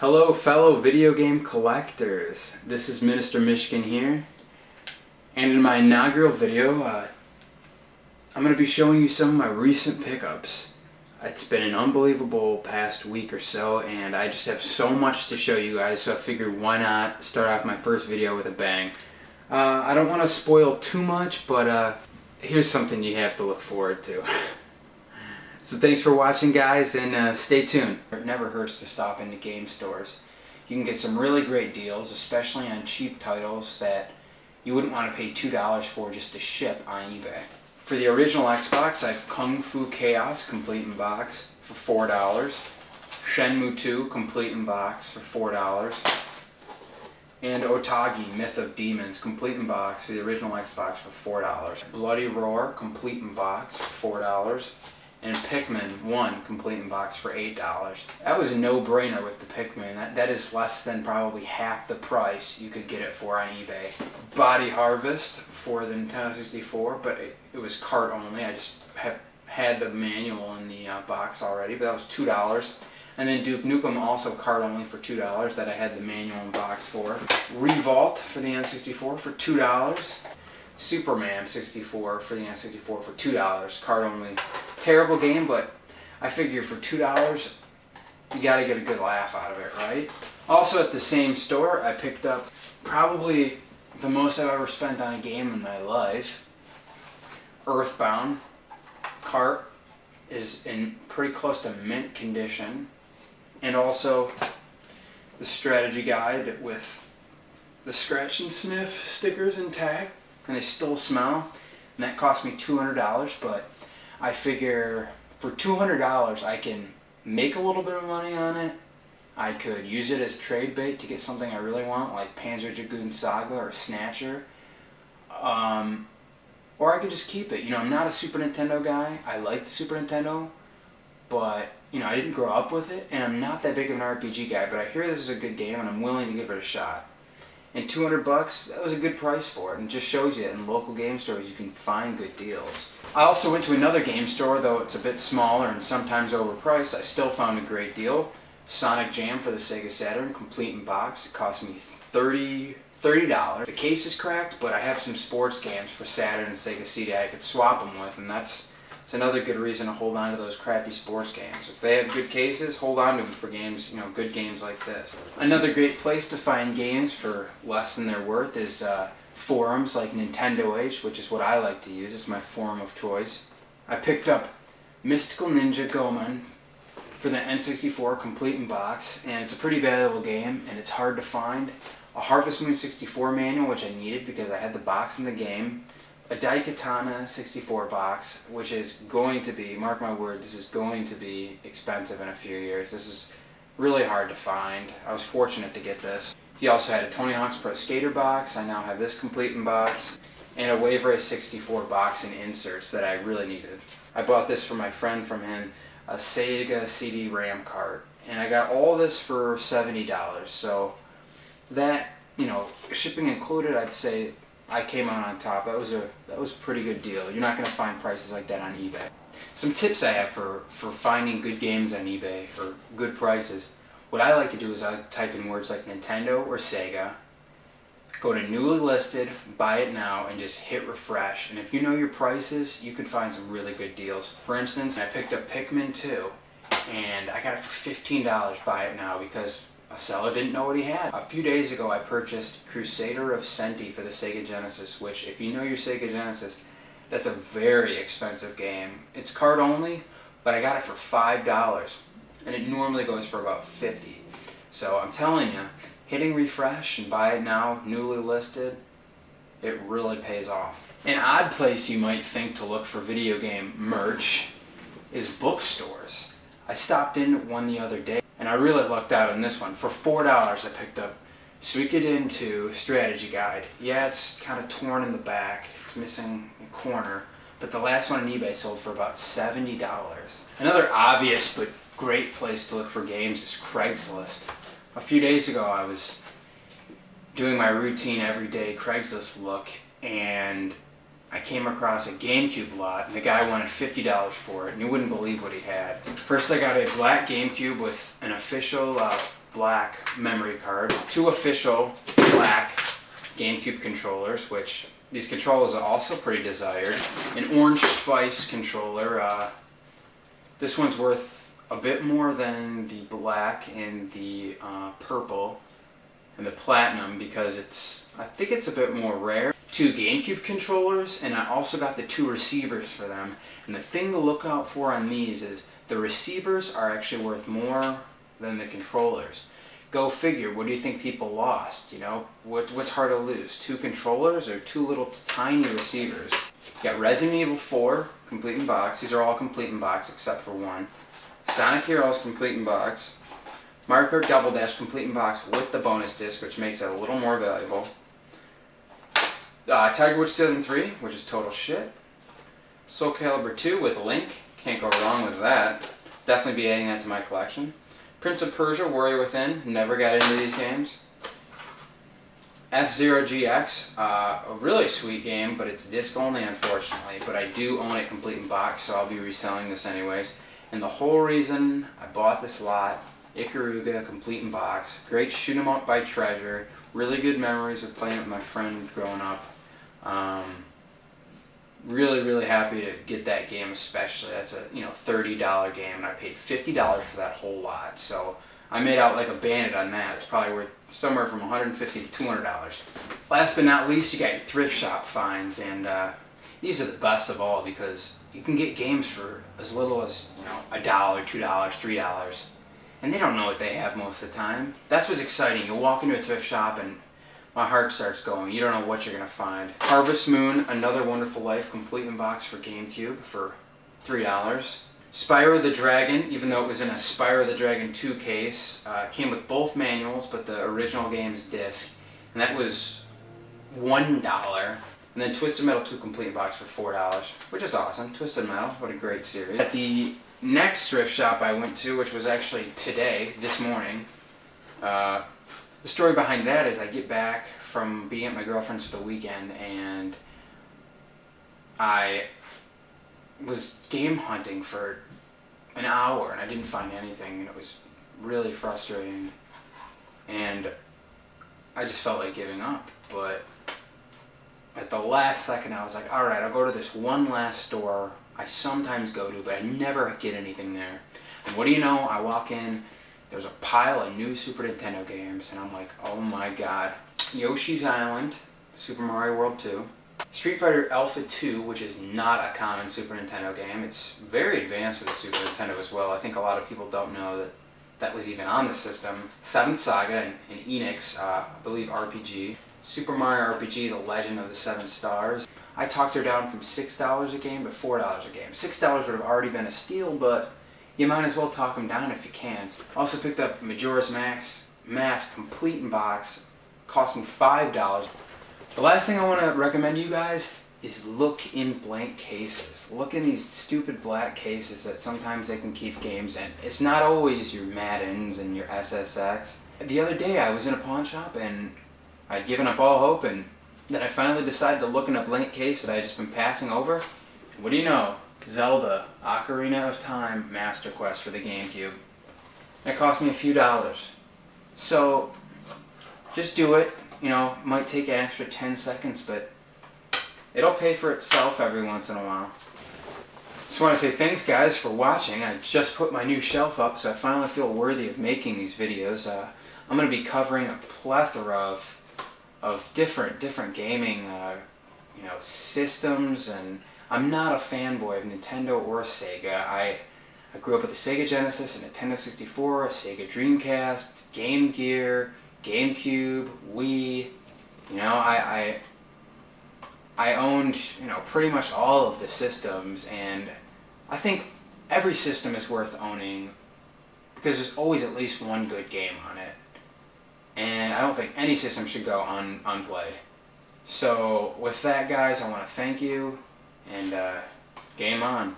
Hello fellow video game collectors, this is Mr. Mishkin here, and in my inaugural video I'm going to be showing you some of my recent pickups. It's been an unbelievable past week or so and I just have so much to show you guys, so I figured why not start off my first video with a bang. I don't want to spoil too much, but here's something you have to look forward to. So thanks for watching guys, and stay tuned. It never hurts to stop into game stores. You can get some really great deals, especially on cheap titles that you wouldn't want to pay $2 for just to ship on eBay. For the original Xbox, I have Kung Fu Chaos Complete in Box for $4. Shenmue 2 Complete in Box for $4. And Otagi Myth of Demons Complete in Box for the original Xbox for $4. Bloody Roar Complete in Box for $4. And Pikmin 1 Complete in Box for $8. That was a no-brainer with the Pikmin. That is less than probably half the price you could get it for on eBay. Body Harvest for the Nintendo 64, but it was cart only. I just had the manual in the box already, but that was $2. And then Duke Nukem, also cart only for $2, that I had the manual in box for. Revolt for the N64 for $2. Superman 64 for the N64 for $2, card only. Terrible game, but I figure for $2 you gotta get a good laugh out of it, right? Also at the same store I picked up probably the most I've ever spent on a game in my life. Earthbound. Cart is in pretty close to mint condition, and also the strategy guide with the scratch and sniff stickers intact. And they still smell, and that cost me $200, but I figure for $200 I can make a little bit of money on it. I could use it as trade bait to get something I really want, like Panzer Dragoon Saga or Snatcher, or I could just keep it. You know, I'm not a Super Nintendo guy. I like the Super Nintendo, but you know, I didn't grow up with it, and I'm not that big of an RPG guy, but I hear this is a good game and I'm willing to give it a shot. And $200, that was a good price for it, and just shows you that in local game stores you can find good deals. I also went to another game store, though it's a bit smaller and sometimes overpriced. I still found a great deal. Sonic Jam for the Sega Saturn, complete in box. It cost me $30. The case is cracked, but I have some sports games for Saturn and Sega CD I could swap them with, and it's another good reason to hold on to those crappy sports games. If they have good cases, hold on to them for games, you know, good games like this. Another great place to find games for less than they're worth is forums like Nintendo H, which is what I like to use. It's my forum of choice. I picked up Mystical Ninja Goemon for the N64 complete in box, and it's a pretty valuable game, and it's hard to find. A Harvest Moon 64 manual, which I needed because I had the box in the game. A Daikatana 64 box, which is going to be, mark my word, this is going to be expensive in a few years. This is really hard to find. I was fortunate to get this. He also had a Tony Hawk's Pro Skater box. I now have this complete in box. And a Wave Race 64 box and inserts that I really needed. I bought this for my friend from him, a Sega CD RAM card. And I got all this for $70. So that, you know, shipping included, I'd say I came out on top. That was a pretty good deal. You're not going to find prices like that on eBay. Some tips I have for finding good games on eBay for good prices. What I like to do is I type in words like Nintendo or Sega, go to newly listed, buy it now, and just hit refresh. And if you know your prices, you can find some really good deals. For instance, I picked up Pikmin 2, and I got it for $15, buy it now, because a seller didn't know what he had. A few days ago I purchased Crusader of Senti for the Sega Genesis, which if you know your Sega Genesis, that's a very expensive game. It's card only, but I got it for $5, and it normally goes for about $50. So I'm telling you, hitting refresh and buy it now, newly listed, it really pays off. An odd place you might think to look for video game merch is bookstores. I stopped in one the other day, and I really lucked out on this one. For $4 I picked up Suikoden 2 Strategy Guide. Yeah, it's kind of torn in the back. It's missing a corner. But the last one on eBay sold for about $70. Another obvious but great place to look for games is Craigslist. A few days ago I was doing my routine everyday Craigslist look, and I came across a GameCube lot, and the guy wanted $50 for it, and you wouldn't believe what he had. First I got a black GameCube with an official black memory card, 2 official black GameCube controllers, which these controllers are also pretty desired, an Orange Spice controller. This one's worth a bit more than the black and the purple and the platinum because I think it's a bit more rare. 2 GameCube controllers, and I also got the 2 receivers for them. And the thing to look out for on these is the receivers are actually worth more than the controllers. Go figure, what do you think people lost? You know, what's hard to lose? 2 controllers or 2 little tiny receivers? You got Resident Evil 4, complete in box. These are all complete in box except for one. Sonic Heroes, complete in box. Mario Kart Double Dash, complete in box with the bonus disc, which makes it a little more valuable. Tiger Woods 2003, which is total shit. Soul Calibur 2 with Link, can't go wrong with that. Definitely be adding that to my collection. Prince of Persia, Warrior Within, never got into these games. F-Zero GX, a really sweet game, but it's disc only unfortunately, but I do own it complete in box, so I'll be reselling this anyways. And the whole reason I bought this lot, Ikaruga, complete in box, great shoot 'em up by Treasure, really good memories of playing with my friend growing up. Really happy to get that game especially. That's a $30 game and I paid $50 for that whole lot. So I made out like a bandit on that. It's probably worth somewhere from $150 to $200. Last but not least, you got your thrift shop finds, and these are the best of all because you can get games for as little as $1, $2, $3, and they don't know what they have most of the time. That's what's exciting. You walk into a thrift shop and my heart starts going. You don't know what you're going to find. Harvest Moon, Another Wonderful Life, complete in box for GameCube for $3. Spyro the Dragon, even though it was in a Spyro the Dragon 2 case, came with both manuals, but the original game's disc, and that was $1. And then Twisted Metal 2 complete in box for $4, which is awesome. Twisted Metal, what a great series. At the next thrift shop I went to, which was actually today, this morning, the story behind that is I get back from being at my girlfriend's for the weekend and I was game hunting for an hour and I didn't find anything and it was really frustrating and I just felt like giving up. But at the last second I was like, alright, I'll go to this one last store I sometimes go to, but I never get anything there. And what do you know, I walk in, there's a pile of new Super Nintendo games, and I'm like, oh my god. Yoshi's Island, Super Mario World 2, Street Fighter Alpha 2, which is not a common Super Nintendo game. It's very advanced for the Super Nintendo as well. I think a lot of people don't know that that was even on the system. Seventh Saga, an Enix, I believe RPG. Super Mario RPG, The Legend of the Seven Stars. I talked her down from $6 a game to $4 a game. $6 would have already been a steal, but you might as well talk them down if you can. Also picked up Majora's Mask complete in box, cost me $5. The last thing I want to recommend to you guys is look in blank cases. Look in these stupid black cases that sometimes they can keep games in. It's not always your Maddens and your SSX. The other day I was in a pawn shop and I'd given up all hope, and then I finally decided to look in a blank case that I had just been passing over. And what do you know? Zelda, Ocarina of Time, Master Quest for the GameCube. That cost me a few dollars. So, just do it. Might take an extra 10 seconds, but it'll pay for itself every once in a while. Just want to say thanks guys for watching. I just put my new shelf up, so I finally feel worthy of making these videos. I'm going to be covering a plethora of different gaming systems, and I'm not a fanboy of Nintendo or Sega. I grew up with the Sega Genesis, a Nintendo 64, a Sega Dreamcast, Game Gear, GameCube, Wii. I owned pretty much all of the systems, and I think every system is worth owning because there's always at least one good game on it. And I don't think any system should go unplayed. So with that guys, I want to thank you, and game on.